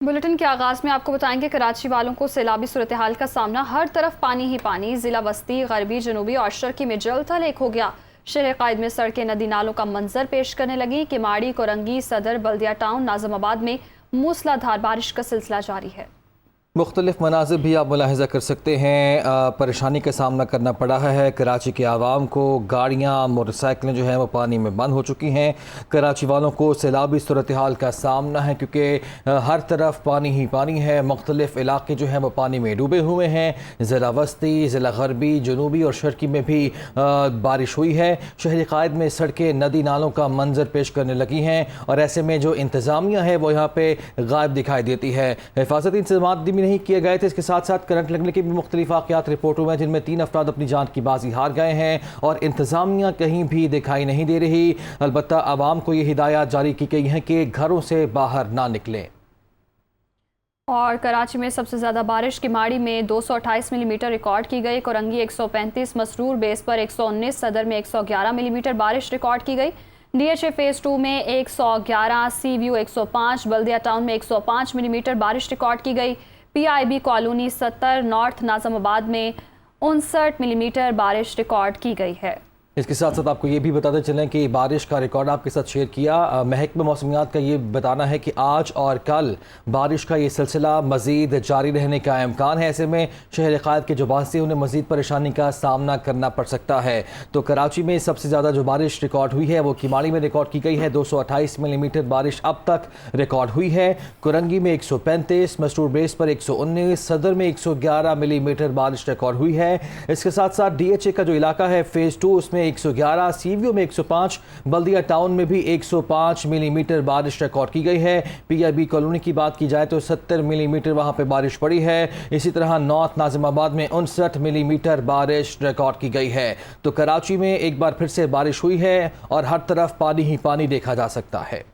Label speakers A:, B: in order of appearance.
A: Bulletin के आगाज में आपको बताएंगे कराची वालों को सैलाबी सूरत हाल का सामना। हर तरफ पानी ही पानी। जिला बस्ती गरबी जनूबी और शर्की में जल थल एक हो गया। शहर कायद में सड़कें नदी नालों का मंजर पेश करने लगी। किमाड़ी, कोरंगी, सदर, बल्दिया टाउन, नाजमाबाद में मूसलाधार बारिश का सिलसिला जारी है।
B: मुख्तलिफ मनाज़िर भी आप मुलाहिज़ा कर सकते हैं। परेशानी का सामना करना पड़ा है कराची के आवाम को। गाड़ियाँ, मोटरसाइकिलें जो हैं वो पानी में बंद हो चुकी हैं। कराची वालों को सैलाबी सूरत हाल का सामना है क्योंकि हर तरफ पानी ही पानी है। मुख्तलिफ इलाके जो हैं वो पानी में डूबे हुए हैं। ज़िला वस्ती, ज़िला गरबी, जनूबी और शर्की में भी बारिश हुई है। शहर कायद में सड़कें नदी नालों का मंजर पेश करने लगी हैं और ऐसे में जो इंतज़ामिया है वो यहाँ पर गायब दिखाई देती है। हिफाजती इंतज़ाम नहीं किए गए थे। इसके साथ साथ करंट लगने के भी मुख्तलिफ वाक़यात रिपोर्ट हुए हैं जिनमें 3 अफराद अपनी जान की बाजी हार गए हैं और इंतज़ामिया कहीं भी दिखाई नहीं दे रही। अलबत्ता आवाम को ये हिदायत जारी की गई है कि घरों से बाहर ना निकलें।
A: और कराची में सबसे ज़्यादा बारिश किमाड़ी में 228 मिलीमीटर रिकॉर्ड की गई। कोरंगी 135, मसरूर बेस पर 119, सदर में 111 मिलीमीटर बारिश रिकॉर्ड की गई। DHA फेज़ 2 में 111, सी व्यू 105, बल्दिया टाउन में 105 मिलीमीटर बारिश रिकॉर्ड की गई। PIB कॉलोनी 70, नॉर्थ नाजमाबाद में 59 मिलीमीटर बारिश रिकॉर्ड की गई है।
B: इसके साथ साथ आपको ये भी बताते चलें कि बारिश का रिकॉर्ड आपके साथ शेयर किया। महकमा मौसमियात का ये बताना है कि आज और कल बारिश का ये सिलसिला मज़ीद जारी रहने का इम्कान है। ऐसे में शहर कायद के जो बासी उन्हें मज़ीद परेशानी का सामना करना पड़ सकता है। तो कराची में सबसे ज़्यादा जो बारिश रिकॉर्ड हुई है वो किमाड़ी में रिकॉर्ड की गई है। 228 मिलीमीटर बारिश अब तक रिकॉर्ड हुई है। कोरंगी में 135, मसरूर बेस पर 119, सदर में 111 मिलीमीटर बारिश रिकॉर्ड हुई है। इसके साथ साथ DHA का जो इलाका है फेज़ 2 उसमें 111, सीवीओ में 105, बल्दिया टाउन में भी 105 मिलीमीटर बारिश रिकॉर्ड की गई है। PIB कॉलोनी की बात की जाए तो 70 मिलीमीटर वहां पे बारिश पड़ी है। इसी तरह नॉर्थ नाजिमाबाद में 59 मिलीमीटर बारिश रिकॉर्ड की गई है। तो कराची में एक बार फिर से बारिश हुई है और हर तरफ पानी ही पानी देखा जा सकता है।